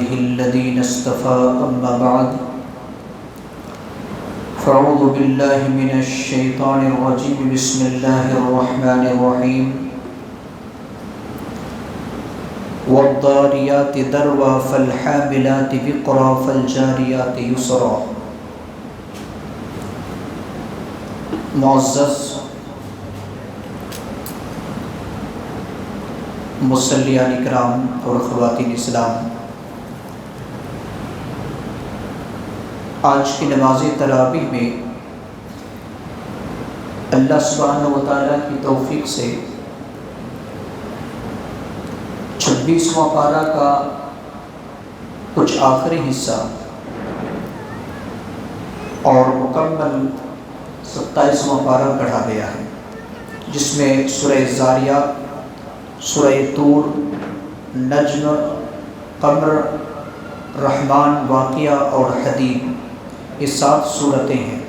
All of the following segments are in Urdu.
عباده الذين اصطفى أما بعد فأعوذ بالله من الشيطان الرجيم بسم الله الرحمن الرحيم والضاريات ذروا فالحاملات وقرا فالجاريات يسرا۔ معزز مصلیان اکرام اور خواتین اسلام، آج کی نماز تراویح میں اللہ سبحانہ و تعالیٰ کی توفیق سے 26واں پارہ کا کچھ آخری حصہ اور مکمل 27واں پارہ پڑھا گیا ہے، جس میں سورہ زاریات، سورہ طور، نجم، قمر، رحمان، واقعہ اور حدید، یہ 7 سورتیں ہیں۔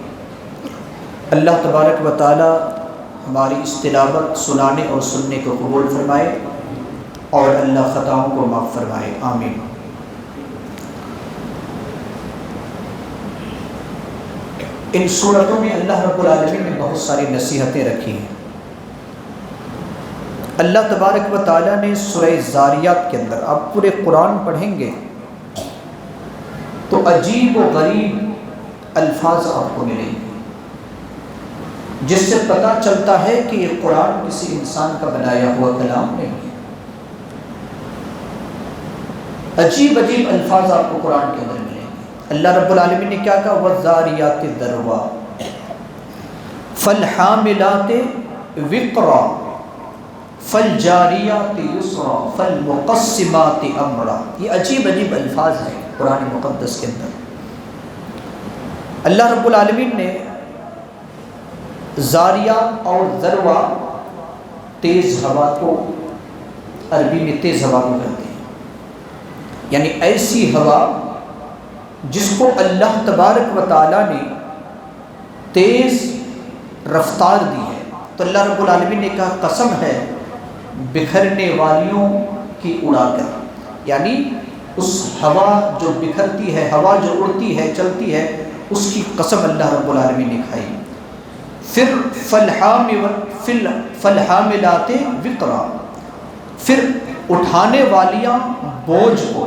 اللہ تبارک و تعالی ہماری اس تلاوت سنانے اور سننے کو قبول فرمائے اور اللہ خطاؤں کو معاف فرمائے، آمین۔ ان سورتوں میں اللہ رب العالمین نے بہت ساری نصیحتیں رکھی ہیں۔ اللہ تبارک و تعالیٰ نے سورہ زاریات کے اندر، آپ پورے قرآن پڑھیں گے تو عجیب و غریب الفاظ آپ کو ملیں گے، جس سے پتہ چلتا ہے کہ یہ قرآن کسی انسان کا بنایا ہوا کلام نہیں ہے۔ عجیب عجیب الفاظ آپ کو قرآن کے اندر ملیں گے۔ اللہ رب العالمین نے کیا کہا؟ وَالذَّارِيَاتِ ذَرْوًا فَالْحَامِلَاتِ وِقْرًا فَالْجَارِيَاتِ يُسْرًا فَالْمُقَسِّمَاتِ أَمْرًا۔ یہ عجیب عجیب الفاظ ہیں قرآن مقدس کے اندر۔ اللہ رب العالمین نے زاریہ اور ذروا، تیز ہوا کو عربی میں تیز ہوا کو کہتے ہیں، یعنی ایسی ہوا جس کو اللہ تبارک و تعالیٰ نے تیز رفتار دی ہے۔ تو اللہ رب العالمین نے کہا قسم ہے بکھرنے والیوں کی اڑا کر، یعنی اس ہوا جو بکھرتی ہے، ہوا جو اڑتی ہے، چلتی ہے، اس کی قسم اللہ رب العالمین نے کھائی۔ پھر فالحاملات وقرا، پھر اٹھانے والیاں بوجھ کو،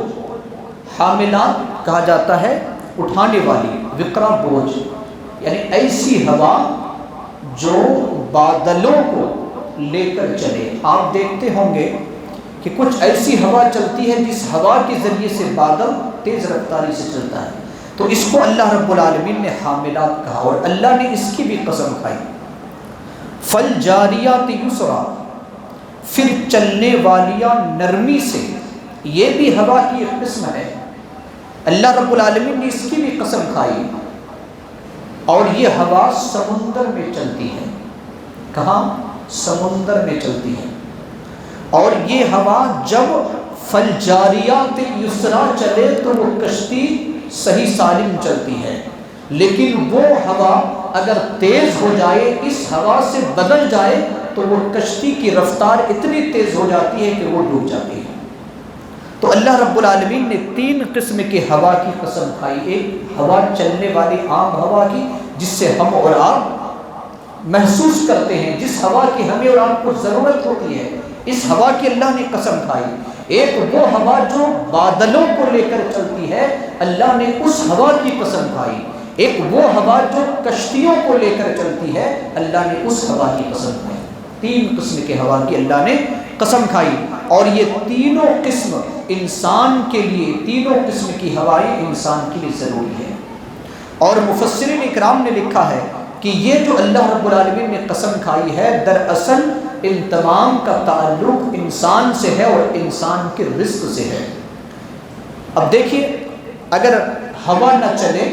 حاملات کہا جاتا ہے اٹھانے والی، وقرا بوجھ، یعنی ایسی ہوا جو بادلوں کو لے کر چلے۔ آپ دیکھتے ہوں گے کہ کچھ ایسی ہوا چلتی ہے جس ہوا کے ذریعے سے بادل تیز رفتاری سے چلتا ہے، تو اس کو اللہ رب العالمین نے حاملات کہا، اور اللہ نے اس کی بھی قسم کھائی۔ فالجاریات یسرا، پھر چلنے والیاں نرمی سے، یہ بھی ہوا کی ایک قسم ہے، اللہ رب العالمین نے اس کی بھی قسم کھائی۔ اور یہ ہوا سمندر میں چلتی ہے، کہاں؟ سمندر میں چلتی ہے، اور یہ ہوا جب فالجاریات یسرا چلے تو وہ کشتی صحیح سالم چلتی ہے، لیکن وہ ہوا اگر تیز ہو جائے، اس ہوا سے بدل جائے، تو وہ کشتی کی رفتار اتنی تیز ہو جاتی ہے کہ وہ ڈوب جاتی ہے۔ تو اللہ رب العالمین نے 3 قسم کے ہوا کی قسم کھائی۔ ایک ہوا چلنے والی عام ہوا کی، جس سے ہم اور آپ محسوس کرتے ہیں، جس ہوا کی ہمیں اور آپ کو ضرورت ہوتی ہے، اس ہوا کی اللہ نے قسم کھائی۔ ایک وہ ہوا جو بادلوں کو لے کر چلتی ہے، اللہ نے اس ہوا کی قسم کھائی۔ ایک وہ ہوا جو کشتیوں کو لے کر چلتی ہے، اللہ نے اس ہوا کی قسم کھائی۔ 3 قسم کے ہوا کی اللہ نے قسم کھائی، اور یہ تینوں قسم انسان کے لیے، تینوں قسم کی ہوائیں انسان کے لیے ضروری ہے۔ اور مفسرین اکرام نے لکھا ہے کہ یہ جو اللہ رب العالمین نے قسم کھائی ہے، دراصل ان تمام کا تعلق انسان سے ہے اور انسان کے رزق سے ہے۔ اب دیکھیے، اگر ہوا نہ چلے،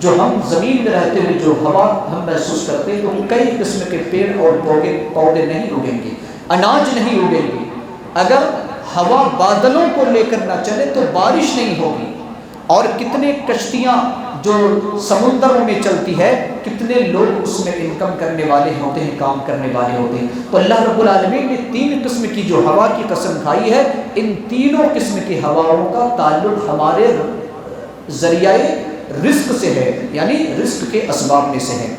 جو ہم زمین میں رہتے ہوئے جو ہوا ہم محسوس کرتے ہیں، تو کئی قسم کے پیڑ اور پودے نہیں اگیں گے، اناج نہیں اگیں گے۔ اگر ہوا بادلوں کو لے کر نہ چلے تو بارش نہیں ہوگی، اور کتنے کشتیاں جو سمندروں میں چلتی ہے، کتنے لوگ اس میں انکم کرنے والے ہوتے ہیں، کام کرنے والے ہوتے ہیں۔ تو اللہ رب العالمین نے 3 قسم کی جو ہوا کی قسم کھائی ہے، ان تینوں قسم کی ہواؤں کا تعلق ہمارے ذریعہ رزق سے ہے، یعنی رزق کے اسباب میں سے ہے۔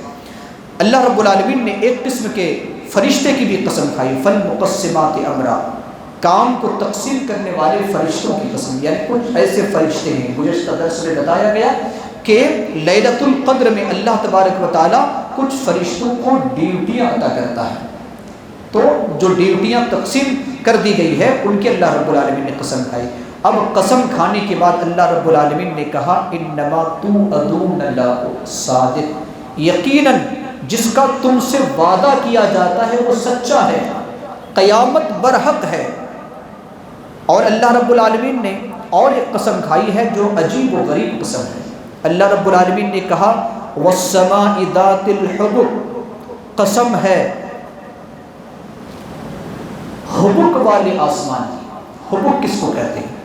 اللہ رب العالمین نے ایک قسم کے فرشتے کی بھی قسم کھائی، فالمقسمات امرا، کام کو تقسیم کرنے والے فرشتوں کی قسم، یعنی کچھ ایسے فرشتے ہیں، گزشتہ درس میں بتایا گیا کہ لیلۃ القدر میں اللہ تبارک و تعالیٰ کچھ فرشتوں کو ڈیوٹیاں عطا کرتا ہے، تو جو ڈیوٹیاں تقسیم کر دی گئی ہے ان کے اللہ رب العالمین نے قسم کھائی۔ اب قسم کھانے کے بعد اللہ رب العالمین نے کہا انما توعدون لصادق، یقیناً جس کا تم سے وعدہ کیا جاتا ہے وہ سچا ہے، قیامت برحق ہے۔ اور اللہ رب العالمین نے اور ایک قسم کھائی ہے جو عجیب و غریب قسم ہے۔ اللہ رب العالمین نے کہا والسماء ذات الحبک، قسم ہے حبک والے آسمان کی۔ حبک کس کو کہتے ہیں؟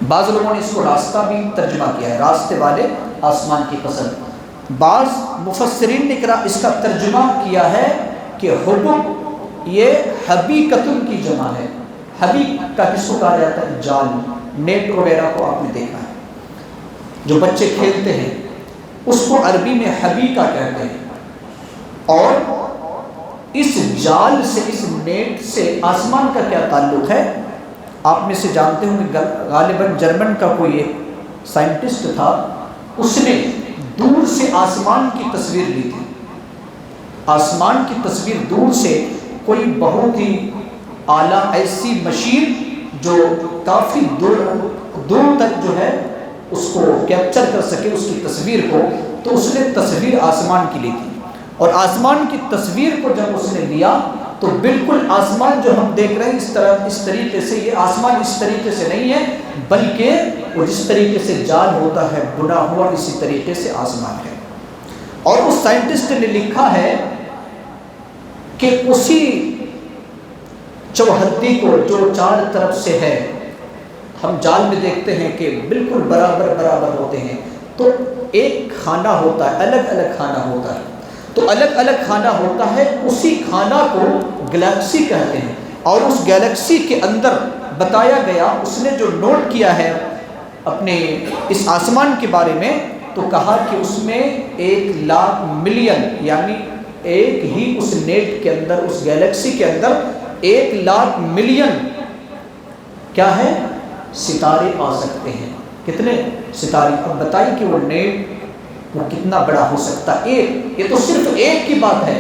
بعض لوگوں نے اس کو راستہ بھی ترجمہ کیا ہے، راستے والے آسمان کی قسم۔ بعض مفسرین نے اس کا ترجمہ کیا ہے کہ حبک یہ حبیقتن کی جمع ہے۔ حبیق کا کس کو کہا جاتا ہے؟ جال، نیٹ وغیرہ کو آپ نے دیکھا ہے، جو بچے کھیلتے ہیں اس کو عربی میں حبیقہ کہتے ہیں۔ اور اس جال سے، اس نیٹ سے آسمان کا کیا تعلق ہے؟ آپ میں سے جانتے ہوں کہ غالباً جرمن کا کوئی ایک سائنٹسٹ تھا، اس نے دور سے آسمان کی تصویر لی تھی۔ آسمان کی تصویر دور سے کوئی بہت ہی اعلیٰ ایسی مشین جو کافی دور تک جو ہے اس کو کیپچر کر سکے اس کی تصویر کو، تو اس نے تصویر آسمان کی لی تھی۔ اور آسمان کی تصویر کو جب اس نے لیا تو بالکل آسمان جو ہم دیکھ رہے ہیں اس طریقے سے، یہ آسمان اس طریقے سے نہیں ہے، بلکہ وہ جس طریقے سے جال ہوتا ہے بنا ہوا، اسی طریقے سے آسمان ہے۔ اور اس سائنٹسٹ نے لکھا ہے کہ اسی چوہدی کو جو 4 طرف سے ہے، ہم جال میں دیکھتے ہیں کہ بالکل برابر ہوتے ہیں، تو ایک خانہ ہوتا ہے، الگ الگ خانہ ہوتا ہے، تو الگ الگ خانہ ہوتا ہے، اسی خانہ کو گلیکسی کہتے ہیں۔ اور اس گلیکسی کے اندر بتایا گیا، اس نے جو نوٹ کیا ہے اپنے اس آسمان کے بارے میں، تو کہا کہ اس میں 1,00,000 ملین، یعنی ایک ہی اس نیٹ کے اندر، اس گلیکسی کے اندر 1,00,000 ملین کیا ہے؟ ستارے آ سکتے ہیں۔ کتنے ستارے؟ اب بتائیے کہ وہ نیٹ وہ کتنا بڑا ہو سکتا ہے؟ یہ تو صرف ایک کی بات ہے،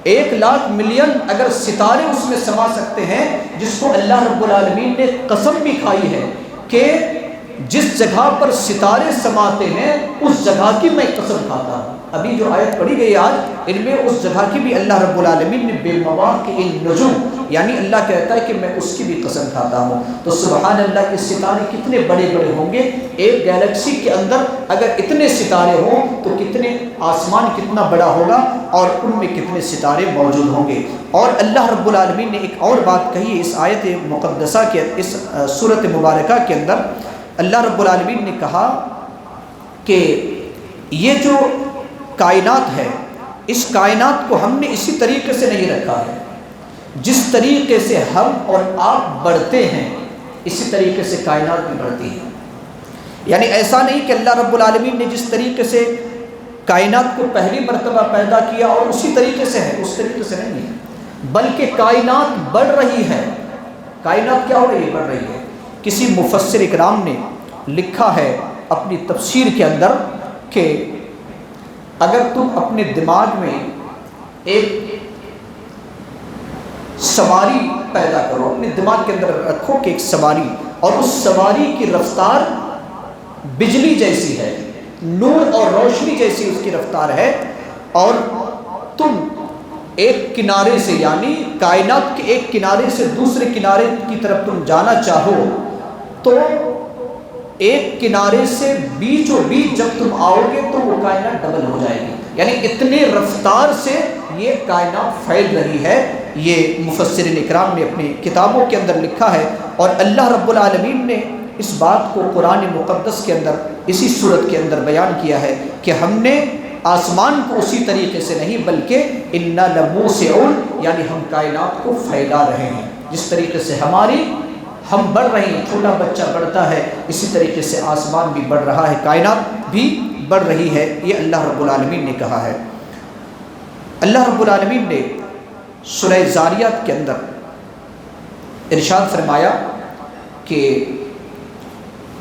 1,00,000 ملین اگر ستارے اس میں سما سکتے ہیں، جس کو اللہ رب العالمین نے قسم بھی کھائی ہے کہ جس جگہ پر ستارے سماتے ہیں اس جگہ کی میں قسم کھاتا ہوں۔ ابھی جو آیت پڑھی گئی آج، ان میں اس جگہ کی بھی اللہ رب العالمین نے بے مواقع النجوم، یعنی اللہ کہتا ہے کہ میں اس کی بھی قسم کھاتا ہوں۔ تو سبحان اللہ، کے ستارے کتنے بڑے بڑے ہوں گے، ایک گیلیکسی کے اندر اگر اتنے ستارے ہوں تو کتنے آسمان کتنا بڑا ہوگا اور ان میں کتنے ستارے موجود ہوں گے۔ اور اللہ رب العالمین نے ایک اور بات کہی ہے اس آیت مقدسہ کے، اس سورۃ مبارکہ کے اندر اللہ رب العالمین نے کہا کہ یہ جو کائنات ہے، اس کائنات کو ہم نے اسی طریقے سے نہیں رکھا ہے، جس طریقے سے ہم اور آپ بڑھتے ہیں اسی طریقے سے کائنات بھی بڑھتی ہے۔ یعنی ایسا نہیں کہ اللہ رب العالمین نے جس طریقے سے کائنات کو پہلی مرتبہ پیدا کیا اور اسی طریقے سے ہے، اس طریقے سے نہیں ہے، بلکہ کائنات بڑھ رہی ہے۔ کائنات کیا ہو رہی ہے؟ بڑھ رہی ہے۔ کسی مفسر اکرام نے لکھا ہے اپنی تفسیر کے اندر کہ اگر تم اپنے دماغ میں ایک سواری پیدا کرو، اپنے دماغ کے اندر رکھو کہ ایک سواری، اور اس سواری کی رفتار بجلی جیسی ہے، نور اور روشنی جیسی اس کی رفتار ہے، اور تم ایک کنارے سے، یعنی کائنات کے ایک کنارے سے دوسرے کنارے کی طرف تم جانا چاہو تو ایک کنارے سے بیچوں بیچ جب تم آؤ گے تو وہ کائنات ڈبل ہو جائے گی۔ یعنی اتنے رفتار سے یہ کائنات پھیل رہی ہے، یہ مفسرین اکرام نے اپنی کتابوں کے اندر لکھا ہے۔ اور اللہ رب العالمین نے اس بات کو قرآن مقدس کے اندر اسی صورت کے اندر بیان کیا ہے کہ ہم نے آسمان کو اسی طریقے سے نہیں بلکہ انا لموسعون یعنی ہم کائنات کو پھیلا رہے ہیں. جس طریقے سے ہم بڑھ رہے ہیں، چھوٹا بچہ بڑھتا ہے، اسی طریقے سے آسمان بھی بڑھ رہا ہے، کائنات بھی بڑھ رہی ہے. یہ اللہ رب العالمین نے کہا ہے. اللہ رب العالمین نے سورہ زاریات کے اندر ارشاد فرمایا کہ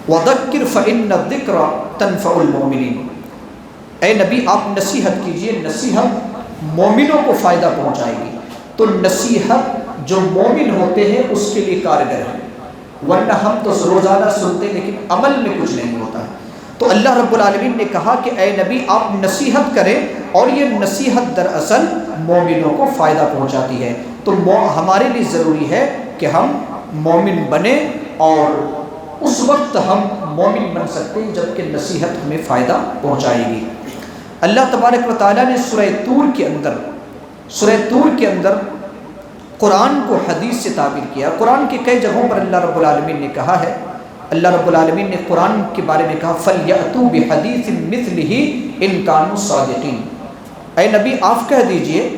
وَذَكِّرْ فَإِنَّ الذِّكْرَ تَنفَعُ الْمُؤْمِنِينَ. اے نبی آپ نصیحت کیجئے، نصیحت مومنوں کو فائدہ پہنچائے گی. تو نصیحت جو مومن ہوتے ہیں اس کے لیے کارگر ہے، ورنہ ہم تو روزانہ سنتے لیکن عمل میں کچھ نہیں ہوتا ہے. تو اللہ رب العالمین نے کہا کہ اے نبی آپ نصیحت کریں، اور یہ نصیحت دراصل مومنوں کو فائدہ پہنچاتی ہے. تو ہمارے لیے ضروری ہے کہ ہم مومن بنیں، اور اس وقت ہم مومن بن سکتے ہیں جب کہ نصیحت ہمیں فائدہ پہنچائے گی. اللہ تبارک و تعالیٰ نے سورہ طور کے اندر قرآن کو حدیث سے تعبیر کیا. قرآن کے کئی جگہوں پر اللہ رب العالمین نے کہا ہے، اللہ رب العالمین نے قرآن کے بارے میں کہا فَلْيَأْتُوا بِحَدِيثٍ مِثْلِهِ إِن كَانُوا صَادِقِينَ. اے نبی آپ کہہ دیجئے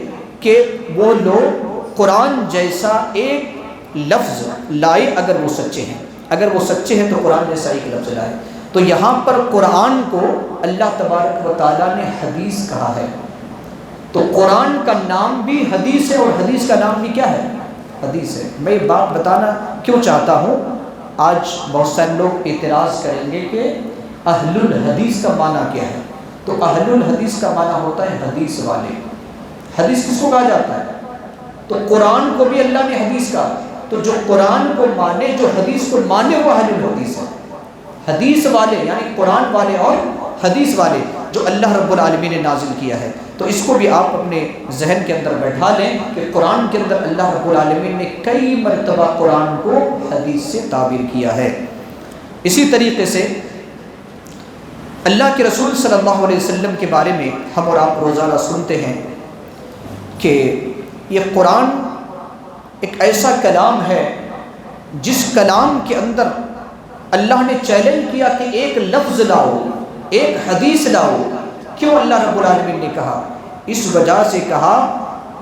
کہ وہ لوگ قرآن جیسا ایک لفظ لائے اگر وہ سچے ہیں. اگر وہ سچے ہیں تو قرآن جیسا ایک لفظ لائے. تو یہاں پر قرآن کو اللہ تبارک و تعالیٰ نے حدیث کہا ہے. تو قرآن کا نام بھی حدیث ہے، اور حدیث کا نام بھی کیا ہے؟ حدیث ہے. میں یہ بات بتانا کیوں چاہتا ہوں، آج بہت سارے لوگ اعتراض کریں گے کہ اہل الحدیث کا معنی کیا ہے. تو اہل الحدیث کا معنی ہوتا ہے حدیث والے. حدیث کس کو کہا جاتا ہے؟ تو قرآن کو بھی اللہ نے حدیث کہا. تو جو قرآن کو مانے، جو حدیث کو مانے، وہ اہل الحدیث ہے. حدیث والے یعنی قرآن والے اور حدیث والے جو اللہ رب العالمین نے نازل کیا ہے. تو اس کو بھی آپ اپنے ذہن کے اندر بیٹھا لیں کہ قرآن کے اندر اللہ رب العالمین نے کئی مرتبہ قرآن کو حدیث سے تعبیر کیا ہے. اسی طریقے سے اللہ کے رسول صلی اللہ علیہ وسلم کے بارے میں ہم اور آپ روزانہ سنتے ہیں کہ یہ قرآن ایک ایسا کلام ہے جس کلام کے اندر اللہ نے چیلنج کیا کہ ایک لفظ لاؤ، ایک حدیث لاؤ. کیوں اللہ رب العالمین نے کہا؟ اس وجہ سے کہا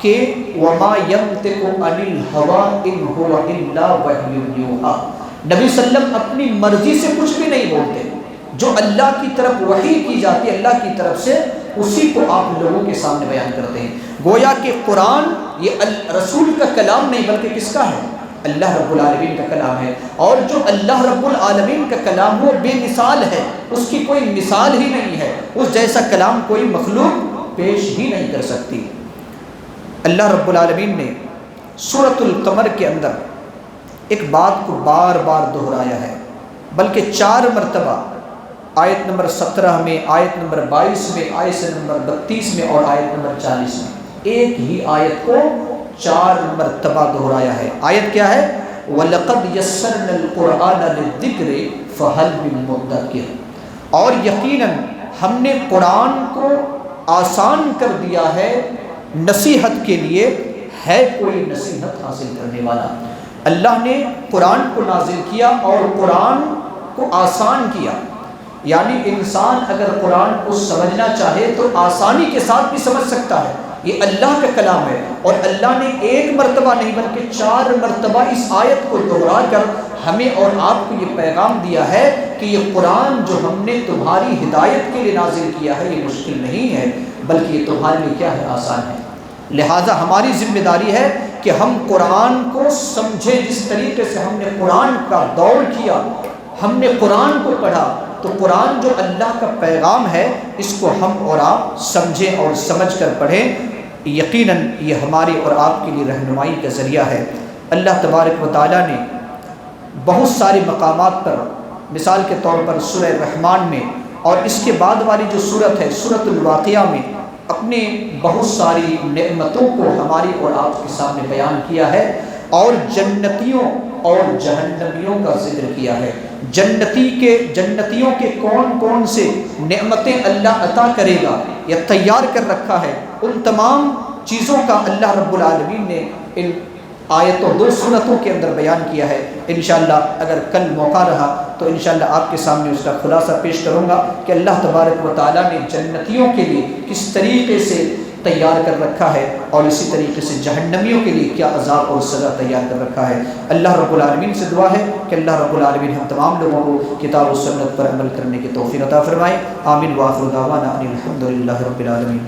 کہ وَمَا يَنْطِقُ عَنِ الْهَوَىٰ إِنْ هُوَ إِلَّا وَحْيٌ يُوحَىٰ. نبی صلی اللہ علیہ وسلم اپنی مرضی سے کچھ بھی نہیں بولتے. جو اللہ کی طرف وحی کی جاتی ہے اللہ کی طرف سے، اسی کو آپ لوگوں کے سامنے بیان کرتے ہیں. گویا کہ قرآن یہ رسول کا کلام نہیں بلکہ کس کا ہے؟ اللہ رب العالمین کا کلام ہے. اور جو اللہ رب العالمین کا کلام وہ بے مثال ہے، اس کی کوئی مثال ہی نہیں ہے. اس جیسا کلام کوئی مخلوق پیش ہی نہیں کر سکتی. اللہ رب العالمین نے سورۃ القمر کے اندر ایک بات کو بار بار دہرایا ہے، بلکہ 4 مرتبہ. آیت نمبر 17 میں، آیت نمبر 22 میں، آیت نمبر 32 میں اور آیت نمبر 40 میں. ایک ہی آیت کو 4 مرتبہ دہرایا ہے. آیت کیا ہے؟ وَلَقَدْ يَسَّرْنَا الْقُرْآنَ لِلذِّكْرِ فَهَلْ مِن مُدَّكِرٍ. اور یقیناً ہم نے قرآن کو آسان کر دیا ہے نصیحت کے لیے، ہے کوئی نصیحت حاصل کرنے والا. اللہ نے قرآن کو نازل کیا اور قرآن کو آسان کیا. یعنی انسان اگر قرآن کو سمجھنا چاہے تو آسانی کے ساتھ بھی سمجھ سکتا ہے. یہ اللہ کا کلام ہے، اور اللہ نے ایک مرتبہ نہیں بلکہ 4 مرتبہ اس آیت کو دہرا کر ہمیں اور آپ کو یہ پیغام دیا ہے کہ یہ قرآن جو ہم نے تمہاری ہدایت کے لیے نازل کیا ہے یہ مشکل نہیں ہے بلکہ یہ تمہارے لیے کیا ہے؟ آسان ہے. لہٰذا ہماری ذمہ داری ہے کہ ہم قرآن کو سمجھیں. جس طریقے سے ہم نے قرآن کا دور کیا، ہم نے قرآن کو پڑھا، تو قرآن جو اللہ کا پیغام ہے اس کو ہم اور آپ سمجھیں اور سمجھ کر پڑھیں. یقیناً یہ ہماری اور آپ کے لیے رہنمائی کا ذریعہ ہے. اللہ تبارک و تعالیٰ نے بہت سارے مقامات پر، مثال کے طور پر سورہ رحمان میں اور اس کے بعد والی جو صورت ہے سورۃ الواقعہ میں، اپنے بہت ساری نعمتوں کو ہماری اور آپ کے سامنے بیان کیا ہے، اور جنتیوں اور جہنمیوں کا ذکر کیا ہے. جنتیوں کے کون کون سے نعمتیں اللہ عطا کرے گا یا تیار کر رکھا ہے، ان تمام چیزوں کا اللہ رب العالمین نے ان آیتوں 2 سورتوں کے اندر بیان کیا ہے. انشاءاللہ اگر کل موقع رہا تو انشاءاللہ آپ کے سامنے اس کا خلاصہ پیش کروں گا کہ اللہ تبارک و تعالیٰ نے جنتیوں کے لیے کس طریقے سے تیار کر رکھا ہے اور اسی طریقے سے جہنمیوں کے لیے کیا عذاب اور سزا تیار کر رکھا ہے۔ اللہ رب العالمین سے دعا ہے کہ اللہ رب العالمین ہم تمام لوگوں کو کتاب و سنت پر عمل کرنے کی توفیق عطا فرمائے۔ آمین وآخر دعوانا ان الحمد للہ رب العالمین۔